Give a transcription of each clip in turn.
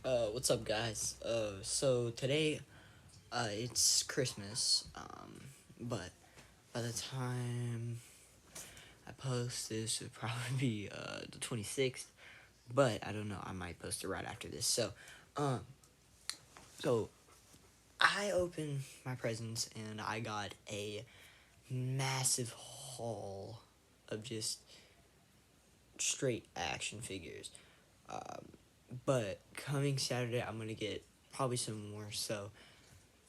What's up, guys? So today, it's Christmas, but by the time I post this, it'll probably be, the 26th, but I don't know, I might post it right after this. Um, so I opened my presents and I got a massive haul of just straight action figures. But coming Saturday, I'm gonna get probably some more, so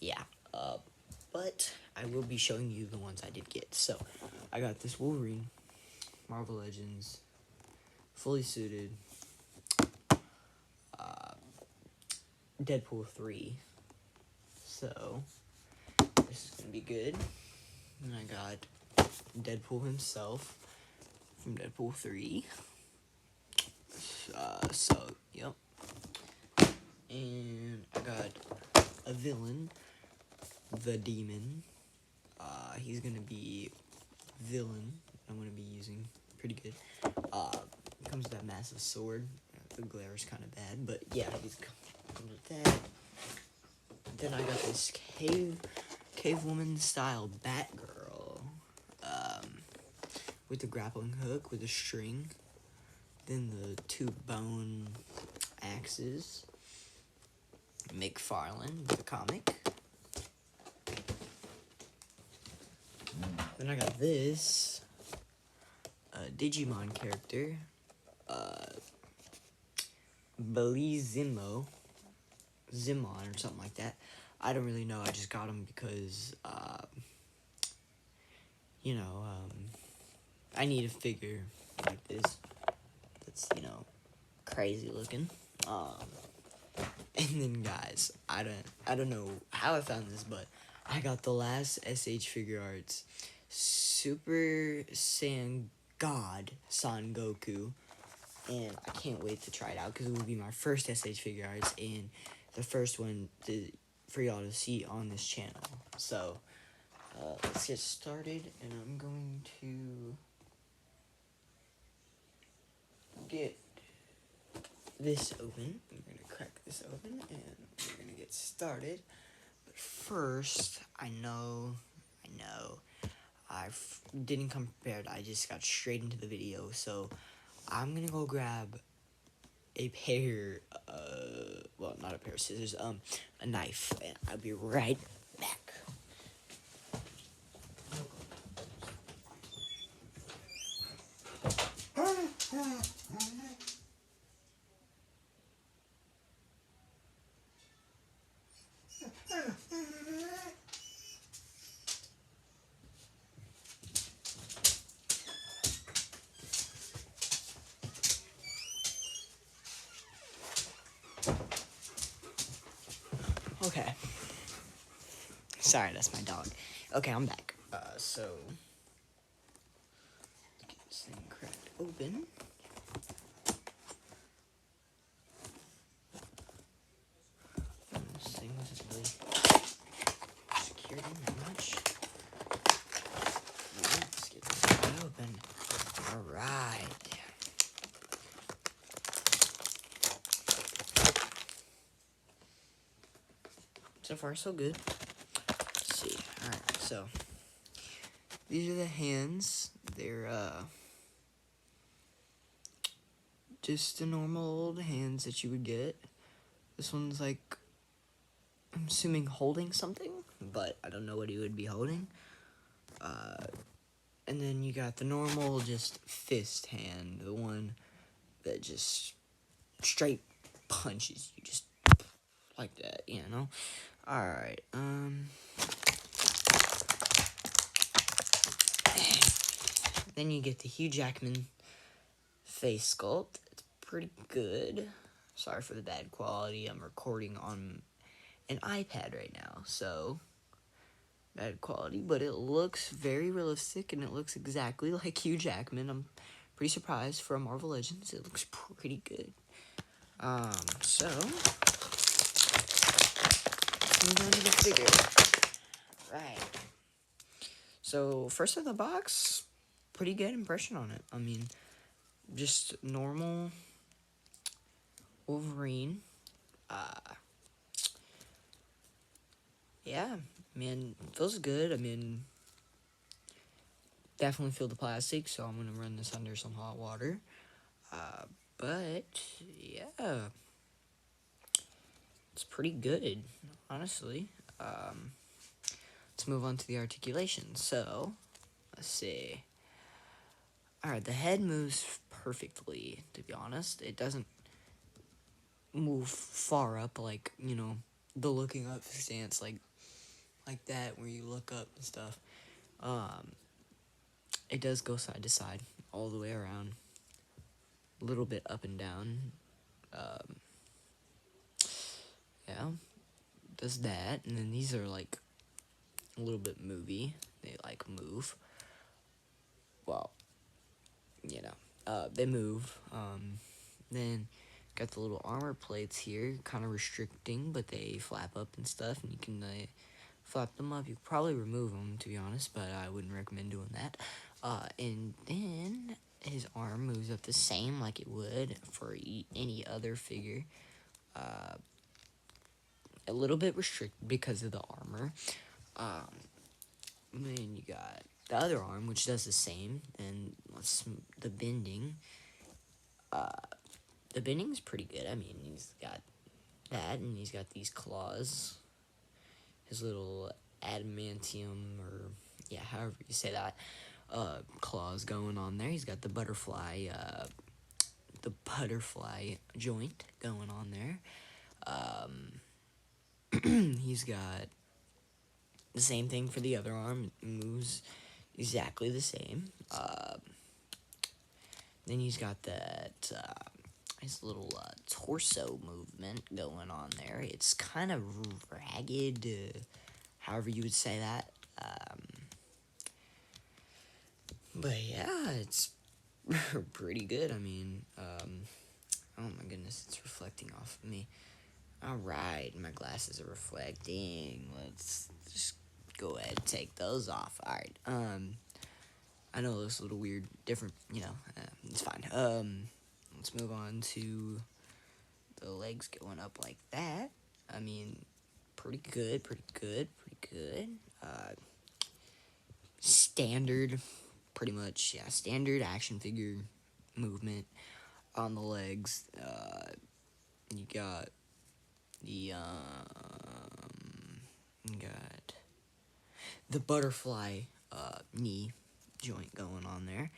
yeah. Uh, but I will be showing you the ones I did get. So, I got this Wolverine, Marvel Legends, fully suited, uh, Deadpool 3. So, this is gonna be good. And I got Deadpool himself from Deadpool 3. Yep. And I got a villain, the Demon. He's gonna be villain I'm gonna be using. Pretty good. Comes with that massive sword. The glare is kind of bad, but yeah, he's comes with that. Then I got this cave woman style Batgirl, with the grappling hook with a string. Then the two bone axes. McFarlane, the comic. Then I got this Digimon character, Belizimo, Zimon or something like that. I don't really know. I just got him because, I need a figure like this that's, crazy looking. And then, guys, I don't know how I found this, but I got the last SH Figure Arts Super Saiyan God Son Goku, and I can't wait to try it out because it will be my first SH Figure Arts and the first one for y'all to see on this channel. So, let's get started, and I'm going to get this open. I'm going to crack this open, and we're going to get started. But first, I know, I didn't come prepared. I just got straight into the video, so I'm going to go grab a pair, well, not a pair of scissors, a knife, and I'll be right back. Okay. Sorry, that's my dog. Okay, I'm back. So, get this thing cracked open. This thing wasn't really secured in that much. Let's get this guy open. Alright. So far, so good. Let's see. Alright, so these are the hands. They're just the normal old hands that you would get. This one's like, I'm assuming holding something, but I don't know what he would be holding. And then you got the normal just fist hand, the one that just straight punches you, just like that, Alright, then you get the Hugh Jackman face sculpt. It's pretty good. Sorry for the bad quality. I'm recording on an iPad right now, so bad quality, but it looks very realistic and it looks exactly like Hugh Jackman. I'm pretty surprised for a Marvel Legends. It looks pretty good. So let's move on to the figure. Right. So first of the box, pretty good impression on it. I mean, just normal Wolverine. Yeah, I mean, feels good. I mean, definitely feel the plastic, so I'm gonna run this under some hot water. Uh, but yeah, it's pretty good, honestly. Um, let's move on to the articulation. So, let's see. All right, the head moves perfectly. To be honest, it doesn't move far up like the looking up stance like that where you look up and stuff. Um, it does go side to side all the way around, a little bit up and down. Um, yeah, does that, and then these are like a little bit movie. They like move. Well, they move. Then got the little armor plates here, kind of restricting, but they flap up and stuff, and you can flap them up. You could probably remove them, to be honest, but I wouldn't recommend doing that. And then his arm moves up the same like it would for any other figure. A little bit restricted because of the armor. Then you got the other arm, which does the same, and the bending. The bending's pretty good. I mean, he's got that, and he's got these claws. His little adamantium, or yeah, however you say that, claws going on there. He's got the butterfly joint going on there. He's got the same thing for the other arm. It moves exactly the same. Then he's got that his little torso movement going on there. It's kind of ragged, however you would say that. But yeah, it's pretty good. I mean, oh my goodness, it's reflecting off of me. Alright, my glasses are reflecting. Let's just go ahead and take those off. Alright, I know it looks a little weird, different, it's fine. Let's move on to the legs going up like that. I mean, pretty good. Standard, pretty much, yeah, standard action figure movement on the legs. You got the butterfly knee joint going on there.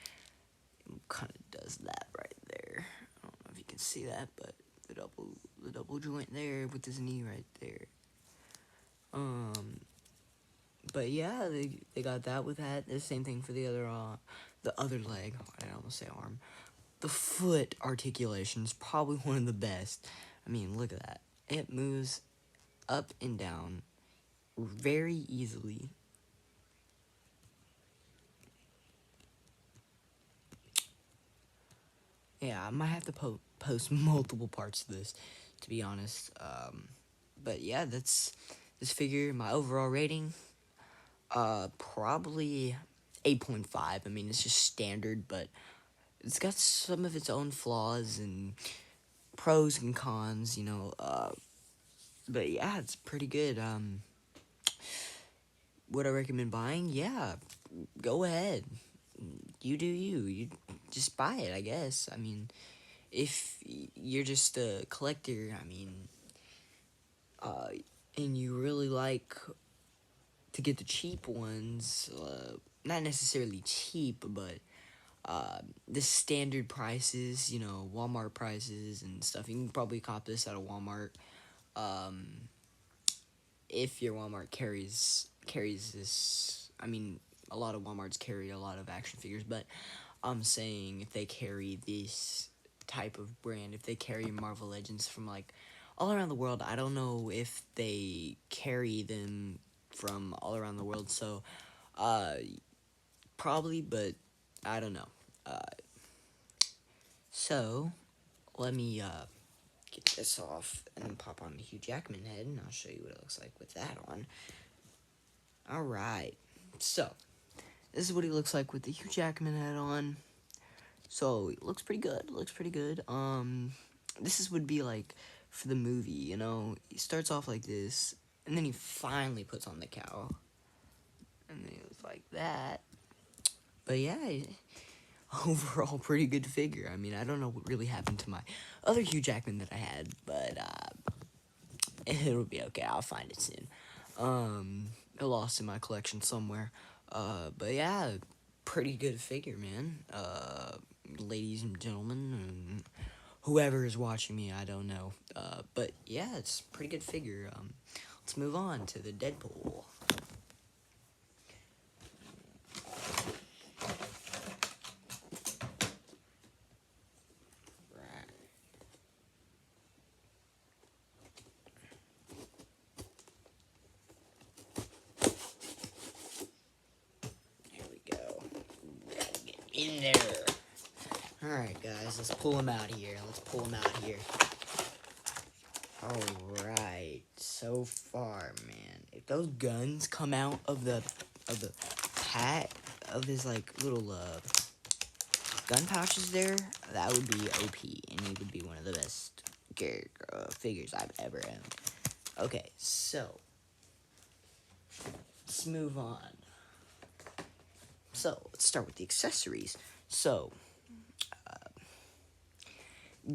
It kind of does that right there. I don't know if you can see that, but the double joint there with his knee right there. But yeah, they got that with that. The same thing for the other leg. I almost say arm. The foot articulation is probably one of the best. I mean, look at that. It moves up and down very easily. Yeah, I might have to post multiple parts of this, to be honest. But yeah, that's this figure. My overall rating, probably 8.5. I mean, it's just standard, but it's got some of its own flaws and pros and cons, but yeah, it's pretty good. Would I recommend buying? Yeah, go ahead. You do you. You just buy it, I guess. I mean, if you're just a collector, I mean, and you really like to get the cheap ones, not necessarily cheap, but the standard prices, Walmart prices and stuff. You can probably cop this at a Walmart. If your Walmart carries this, I mean, a lot of Walmarts carry a lot of action figures, but I'm saying if they carry this type of brand, if they carry Marvel Legends from like all around the world, I don't know if they carry them from all around the world, so probably, but I don't know. So let me get this off and then pop on the Hugh Jackman head, and I'll show you what it looks like with that on. Alright, so this is what he looks like with the Hugh Jackman head on. So it looks pretty good. This would be like for the movie, you know? He starts off like this, and then he finally puts on the cowl. And then it was like that. But yeah, overall pretty good figure. I mean, I don't know what really happened to my other Hugh Jackman that I had, but it'll be okay. I'll find it soon. I lost in my collection somewhere. But yeah, pretty good figure, man. Ladies and gentlemen, and whoever is watching me, I don't know. But yeah, it's a pretty good figure. Let's move on to the Deadpool. Here we go. Gotta get in there. Alright, guys, let's pull him out here. Alright, so far, man. If those guns come out of the pack of his like little gun pouches there, that would be OP, and he would be one of the best figures I've ever owned. Okay, so let's move on. So let's start with the accessories. So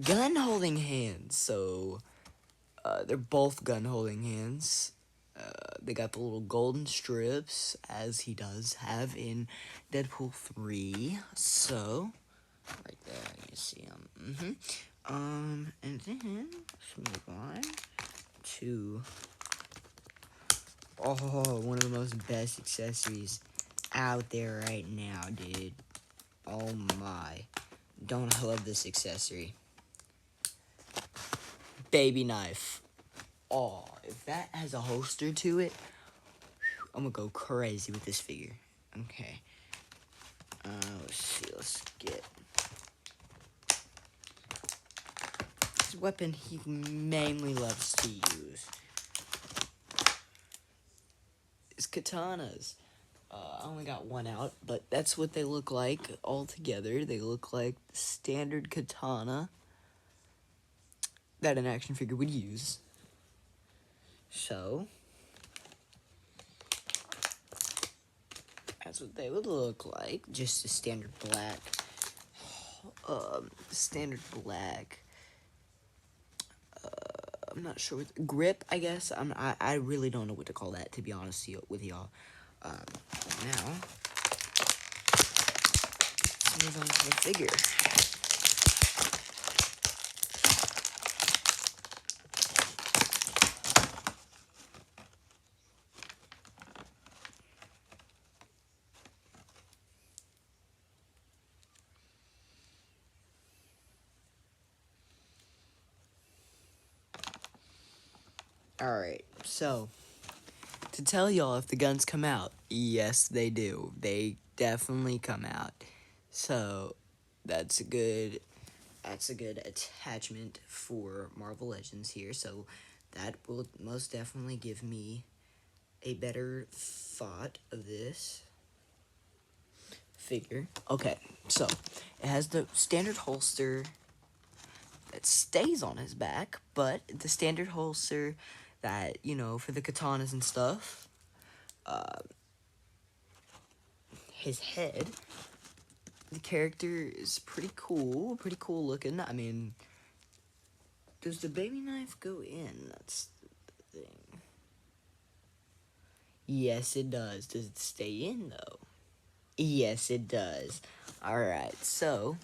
gun holding hands. So they're both gun holding hands. They got the little golden strips, as he does have in Deadpool 3. So, right there, you see them. And then, let's move on to, one of the most best accessories out there right now, dude. Oh my. Don't I love this accessory. Baby knife. Oh, if that has a holster to it, I'm gonna go crazy with this figure. Okay. Let's see. Let's get this weapon he mainly loves to use. His katanas. I only got one out, but that's what they look like all together. They look like the standard katana that an action figure would use. So, that's what they would look like. Just a standard black. I'm not sure what grip. I guess I really don't know what to call that, to be honest with y'all. Now, let's move on to the figure. Alright, so, to tell y'all if the guns come out, yes, they do. They definitely come out. So, that's a good attachment for Marvel Legends here. So, that will most definitely give me a better thought of this figure. Okay, so, it has the standard holster that stays on his back, but the standard holster that, you know, for the katanas and stuff. His head, the character is pretty cool looking. I mean, does the baby knife go in? That's the thing. Yes, it does. Does it stay in, though? Yes, it does. Alright, so,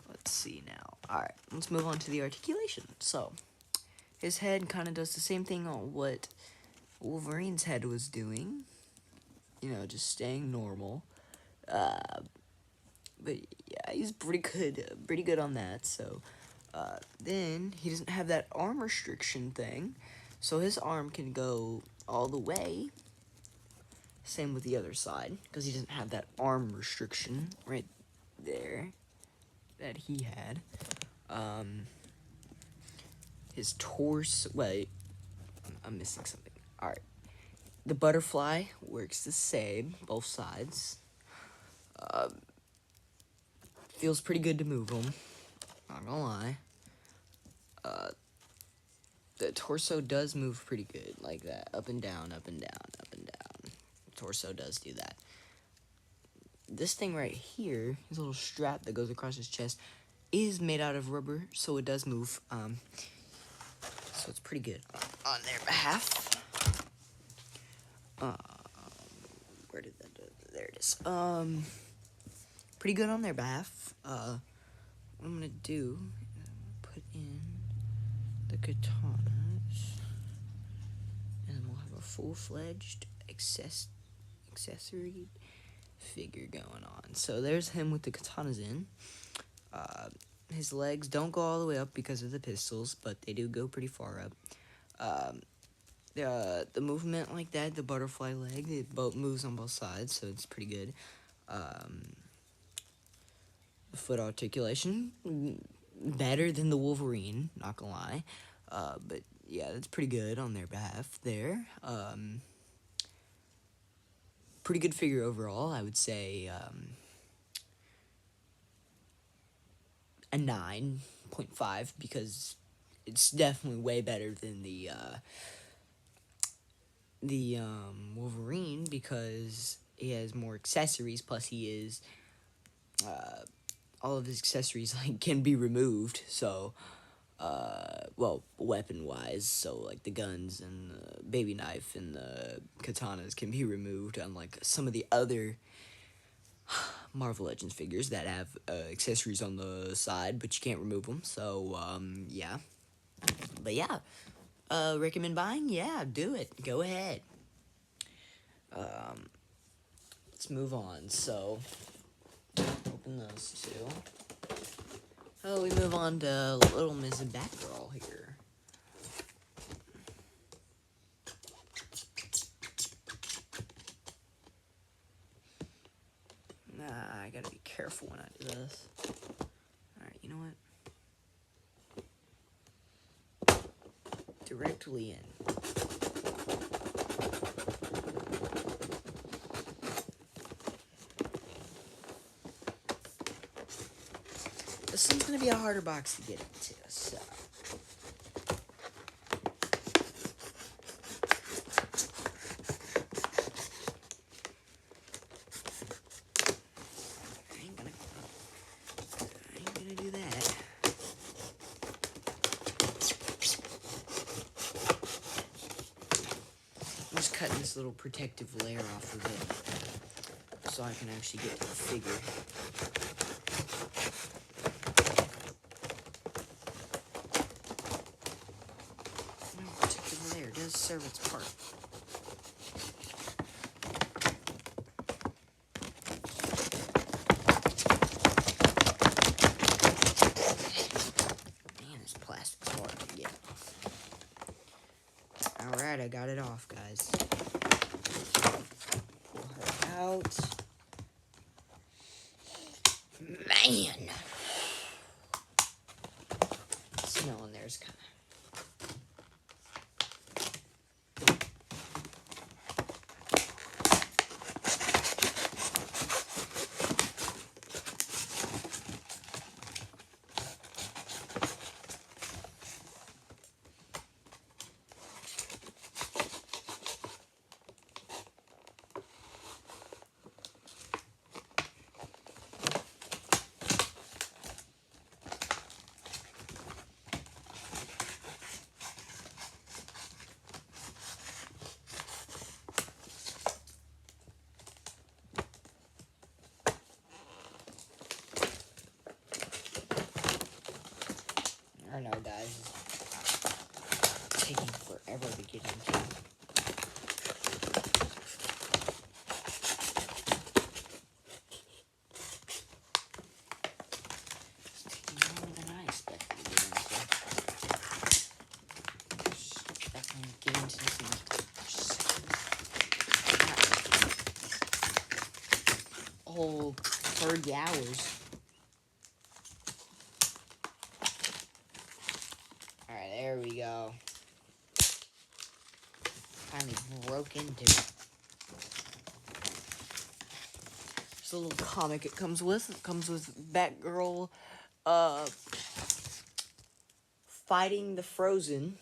let's see now. Alright, let's move on to the articulation. So, his head kind of does the same thing on what Wolverine's head was doing. You know, just staying normal. But yeah, he's pretty good on that. So, then he doesn't have that arm restriction thing, so his arm can go all the way. Same with the other side, because he doesn't have that arm restriction right there that he had. His torso. Wait, I'm missing something. All right. The butterfly works the same, both sides. Feels pretty good to move them, not gonna lie. The torso does move pretty good, like that, up and down, up and down, up and down. Torso does do that. This thing right here, his little strap that goes across his chest, is made out of rubber, so it does move. So it's pretty good on their behalf. Where did that? There it is. Pretty good on their behalf. What I'm gonna do is put in the katanas, and then we'll have a full-fledged accessory figure going on. So there's him with the katanas in. His legs don't go all the way up because of the pistols, but they do go pretty far up. The movement like that, the butterfly leg, it moves on both sides, so it's pretty good. The foot articulation, better than the Wolverine, not gonna lie. But yeah, that's pretty good on their behalf there. Pretty good figure overall, I would say. A 9.5, because it's definitely way better than the Wolverine, because he has more accessories, plus he is all of his accessories like can be removed, so well, weapon wise, so like the guns and the baby knife and the katanas can be removed, unlike some of the other Marvel Legends figures that have accessories on the side, but you can't remove them. So yeah, but yeah, recommend buying? Yeah, do it. Go ahead. Let's move on. So open those two. Oh, we move on to Little Miss Batgirl here. I gotta be careful when I do this. Alright, you know what? Directly in. This one's gonna be a harder box to get into, so. I ain't gonna do that. I'm just cutting this little protective layer off of it so I can actually get to the figure. Protective layer does serve its part. Man, this plastic's hard to get. Alright, I got it off, guys. Pull her out. Man! The smell in there is kind of... I don't know, guys. It's taking forever to get into. It's taking longer than I expected to get into. Definitely get into this in a whole 30 hours. Alright, there we go. Finally broke into it. There's a little comic it comes with. It comes with Batgirl fighting the Frozen.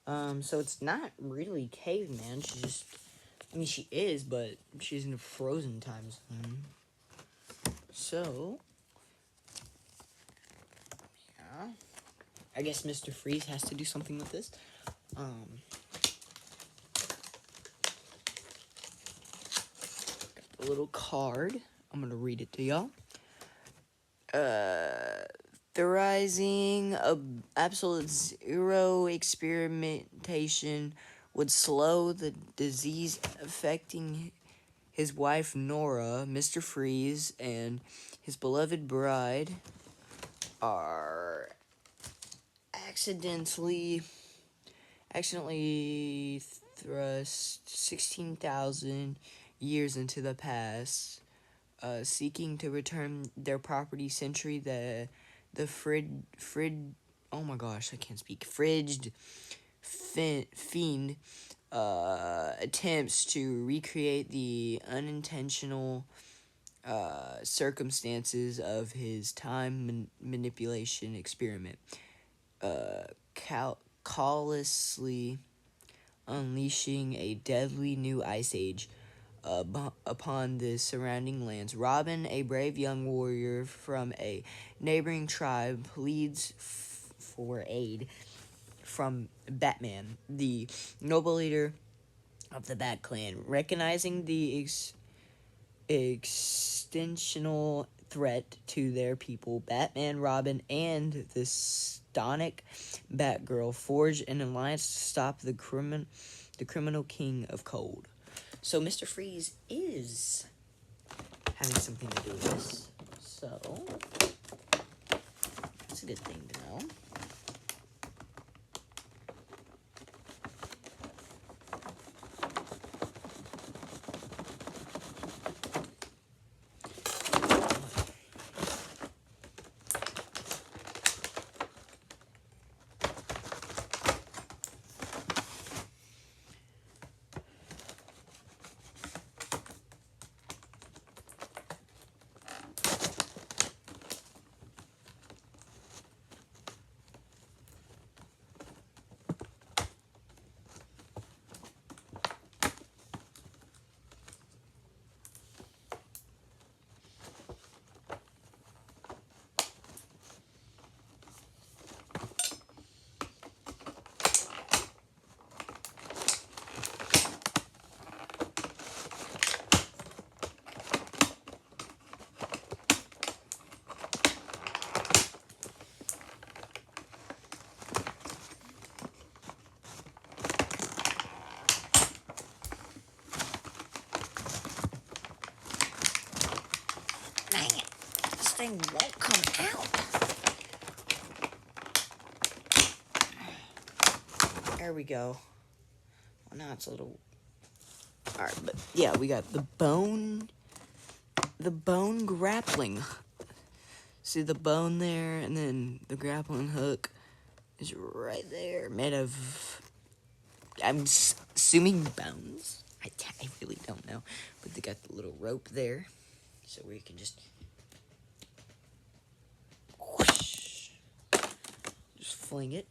So it's not really caveman. She's just, I mean, she is, but she's in a frozen time zone. So, yeah. I guess Mr. Freeze has to do something with this. Got a little card. I'm gonna read it to y'all. Theorizing absolute zero experimentation would slow the disease affecting his wife Nora. Mr. Freeze and his beloved bride are accidentally thrust 16,000 years into the past, seeking to return their property century. The oh my gosh, I can't speak. Fridged fiend attempts to recreate the unintentional circumstances of his time manipulation experiment, callously unleashing a deadly new ice age upon the surrounding lands. Robin, a brave young warrior from a neighboring tribe, pleads for aid from Batman, the noble leader of the Bat Clan. Recognizing the extensional threat to their people, Batman, Robin, and the Sonic Batgirl forge an alliance to stop the criminal king of cold. So Mr. Freeze is having something to do with this. So that's a good thing to know. Dang it, this thing won't come out. There we go. Well, now it's a little... Alright, but yeah, we got the bone grappling. See the bone there, and then the grappling hook is right there, made of, I'm assuming bones. I really don't know, but they got the little rope there, so where you can just whoosh, just fling it.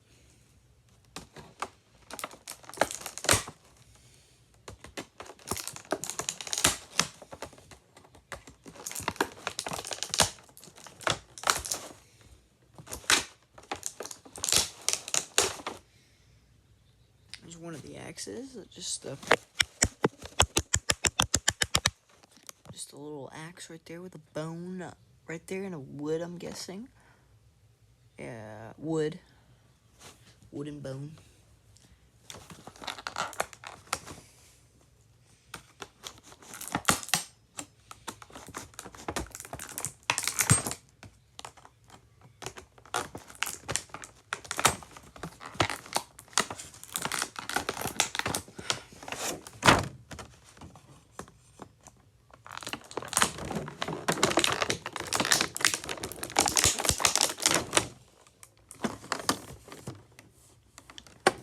There's one of the axes, just a little axe right there with a bone right there, and a wood, I'm guessing. Yeah, wooden bone.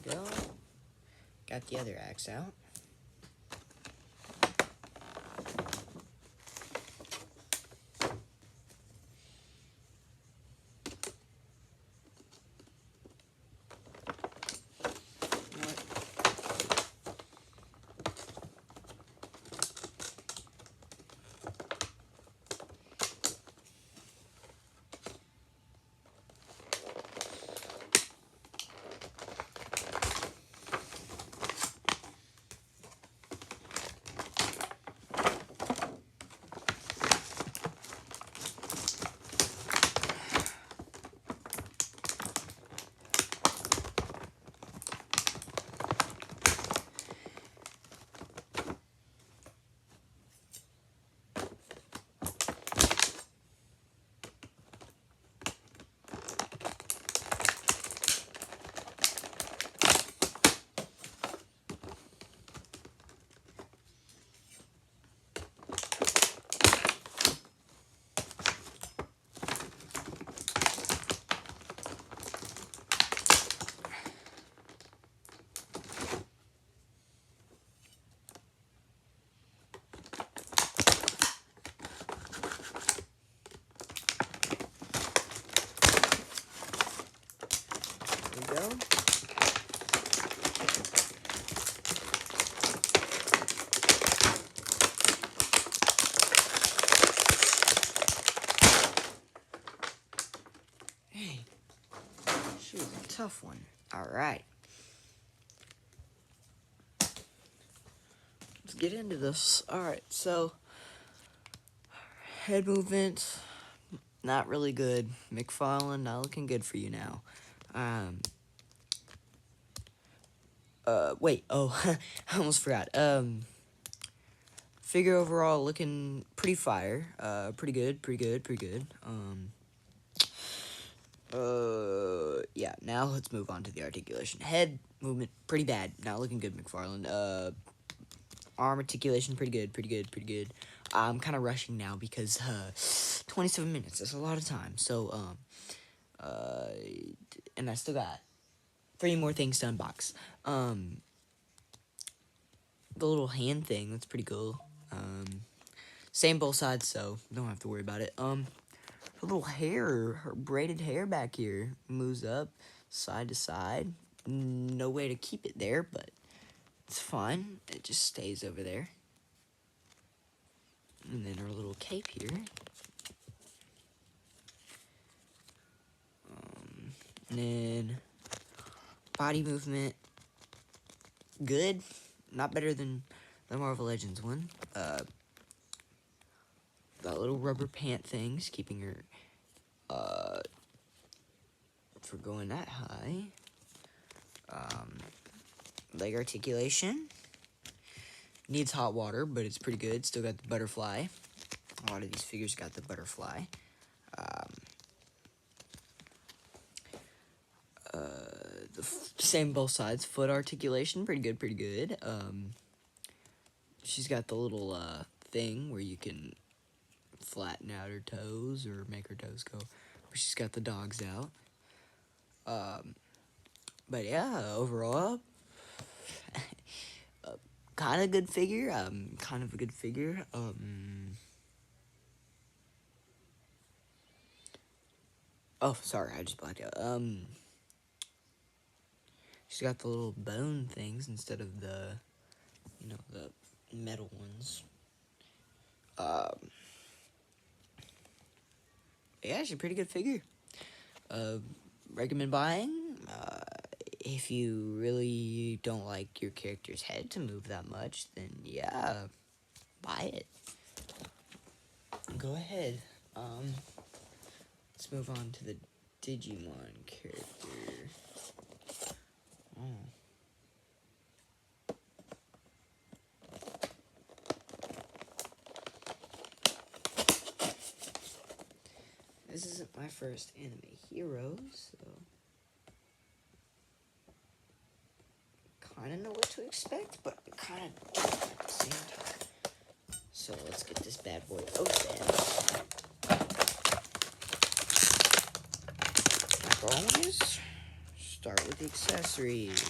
Go. Got the other axe out. go. Hey, she was a tough one. All right. Let's get into this. All right, so head movement, not really good. McFarlane, not looking good for you now. Wait, oh, I almost forgot. Figure overall looking pretty fire. Pretty good, pretty good, pretty good. Yeah, now let's move on to the articulation. Head movement, pretty bad. Not looking good, McFarlane. Arm articulation, pretty good, pretty good, pretty good. I'm kind of rushing now because, 27 minutes, that's a lot of time. So, and I still got 3 more things to unbox. The little hand thing, that's pretty cool. Same both sides, so don't have to worry about it. The little hair, her braided hair back here moves up side to side. No way to keep it there, but it's fine. It just stays over there. And then our little cape here. And then body movement, good. Not better than the Marvel Legends one. Got little rubber pant things, keeping her, for going that high. Leg articulation. Needs hot water, but it's pretty good. Still got the butterfly. A lot of these figures got the butterfly. The same both sides. Foot articulation, pretty good, pretty good. She's got the little, thing where you can flatten out her toes or make her toes go. But she's got the dogs out. But yeah, overall, kind of good figure. Kind of a good figure. Oh, sorry, I just blacked out. She's got the little bone things instead of the, the metal ones. Yeah, she's a pretty good figure. Recommend buying. If you really don't like your character's head to move that much, then yeah, buy it. Go ahead. Let's move on to the Digimon character. Oh. This isn't my first anime hero, so kind of know what to expect, but kind of don't at the same time. So let's get this bad boy open. Like always, start with the accessories.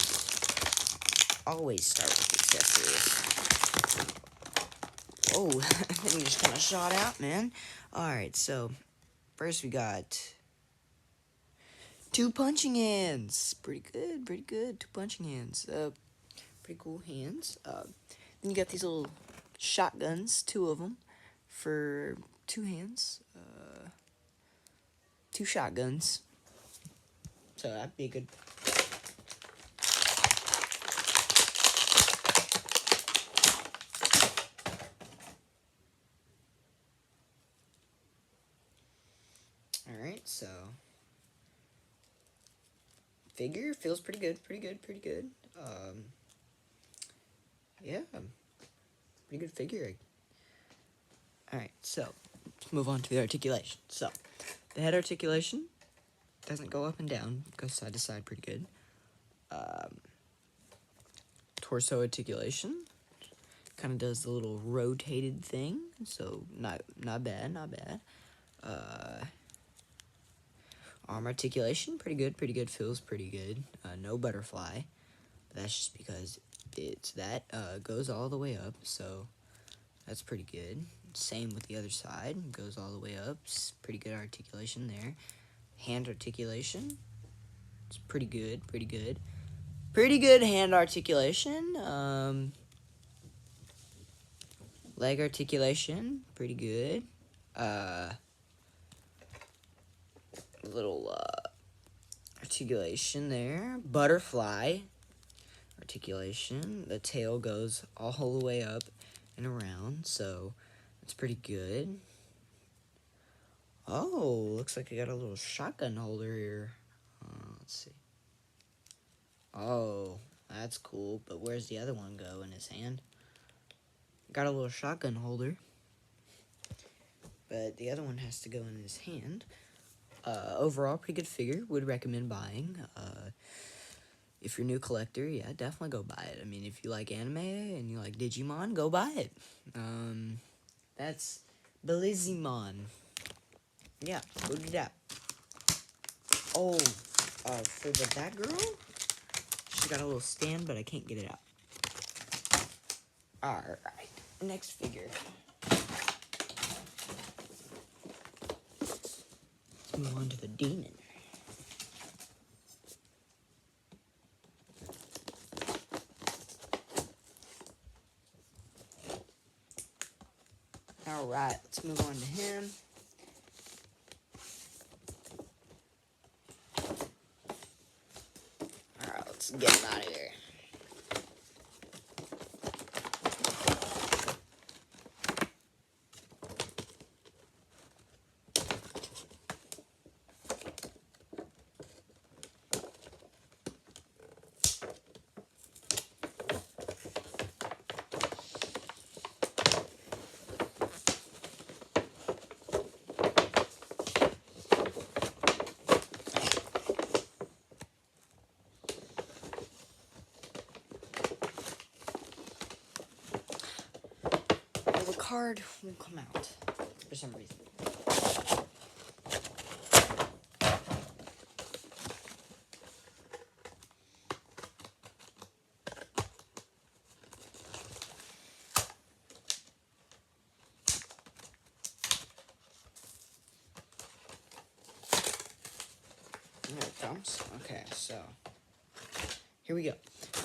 Always start with the accessories. Oh, that thing just kind of shot out, man. Alright, so first we got 2 punching hands. Pretty good, pretty good. 2 punching hands. Pretty cool hands. Then you got these little shotguns, 2 of them, for 2 hands. 2 shotguns. So that'd be a good. Alright, so figure feels pretty good, pretty good, pretty good. Yeah, pretty good figure. Alright, so let's move on to the articulation. So the head articulation doesn't go up and down, goes side to side pretty good. Torso articulation kind of does the little rotated thing, so not bad, not bad. Arm articulation, pretty good, feels pretty good. No butterfly, but that's just because it's that goes all the way up, so that's pretty good. Same with the other side, goes all the way up, pretty good articulation there. Hand articulation, It's pretty good, pretty good. Pretty good hand articulation. Leg articulation, pretty good. Little articulation there. Butterfly articulation. The tail goes all the way up and around, so it's pretty good. Oh, looks like I got a little shotgun holder here. Let's see. Oh, that's cool, but where's the other one go in his hand? Got a little shotgun holder, but the other one has to go in his hand. Overall, pretty good figure. Would recommend buying. If you're a new collector, yeah, definitely go buy it. I mean, if you like anime and you like Digimon, go buy it. That's Bellizimon. Yeah, go do that. Oh, for the Batgirl, she got a little stand, but I can't get it out. Alright, next figure. Let's move on to the demon. Alright, let's move on to him. Alright, let's get him out of here. The card won't come out for some reason. There it comes. Okay, so here we go.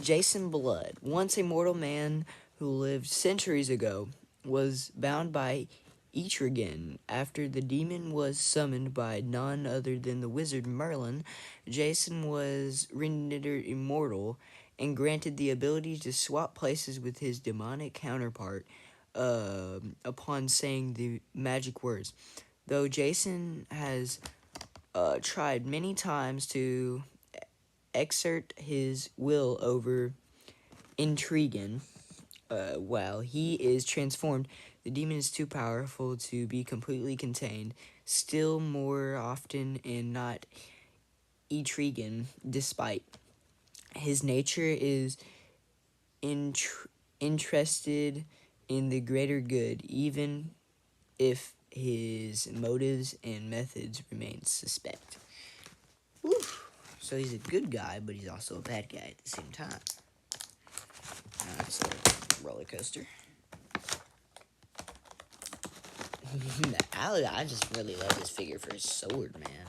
Jason Blood, once a mortal man who lived centuries ago, was bound by Etrigan. After the demon was summoned by none other than the wizard Merlin, Jason was rendered immortal and granted the ability to swap places with his demonic counterpart upon saying the magic words. Though Jason has tried many times to exert his will over Intrigan, while he is transformed, the demon is too powerful to be completely contained. Still more often and not Intrigan, despite his nature is interested in the greater good, even if his motives and methods remain suspect. Whew. So he's a good guy, but he's also a bad guy at the same time. It's a roller coaster. I just really love this figure for his sword, man.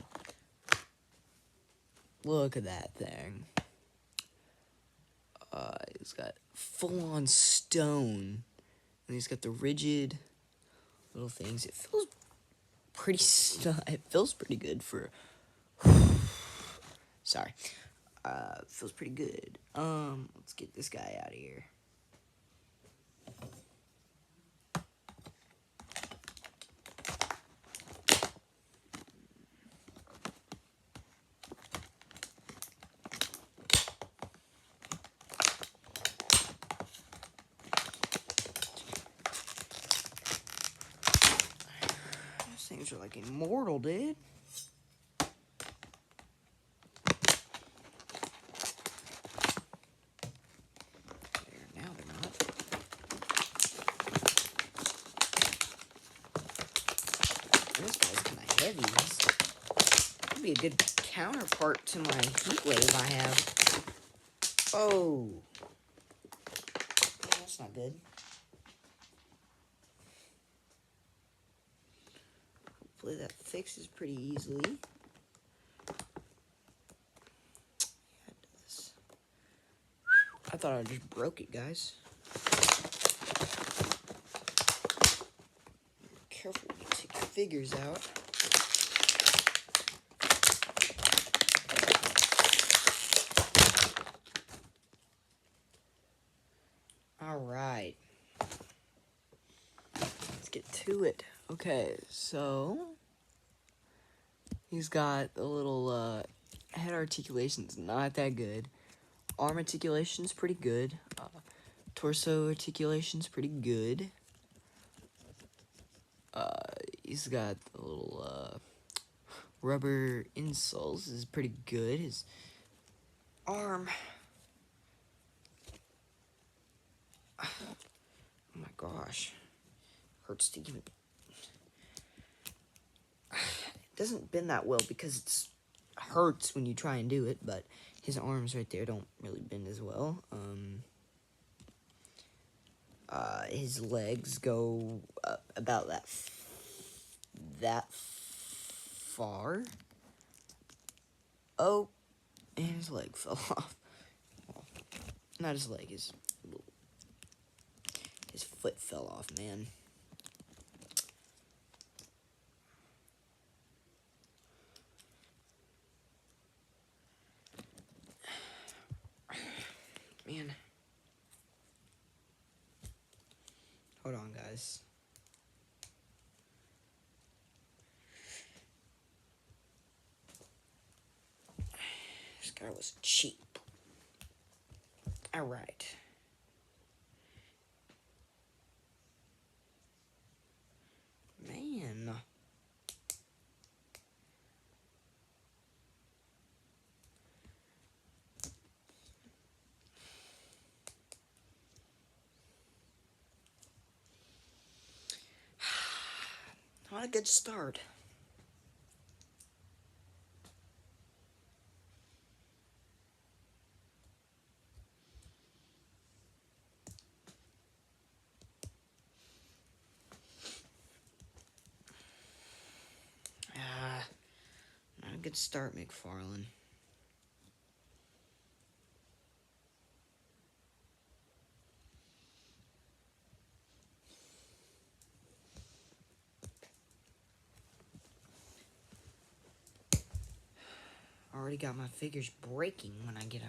Look at that thing. He's got full-on stone, and he's got the rigid little things. It feels pretty. It feels pretty good for. Sorry. Feels pretty good. Let's get this guy out of here. Those things are like immortal, dude. This guy's kind of heavy. This would be a good counterpart to my heat wave I have. Oh. Yeah, that's not good. Hopefully that fixes pretty easily. thought I just broke it, guys. Careful when you take your figures out. Alright. Let's get to it. Okay, so he's got the little head articulation's not that good. Arm articulation's pretty good. Torso articulation's pretty good. He's got the little rubber insoles is pretty good. His arm, oh my gosh, hurts to even. It doesn't bend that well because it hurts when you try and do it, but his arms right there don't really bend as well. His legs go about that far. Oh, and his leg fell off. Well, not his leg, his foot fell off, man. Man. Hold on, guys. This guy was cheap. Alright. Man. Not a good start. Not a good start, McFarlane. Already got my figures breaking when I get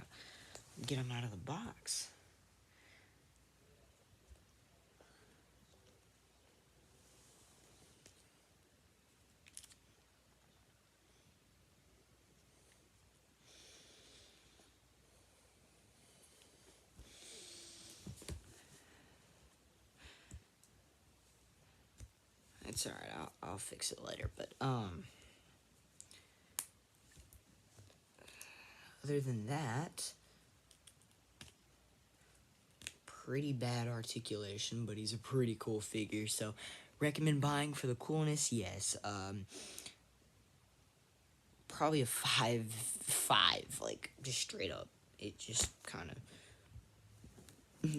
them out of the box. It's alright, I'll fix it later, but other than that, pretty bad articulation, but he's a pretty cool figure, so recommend buying for the coolness, yes. Probably a 5, like, just straight up. It just kind of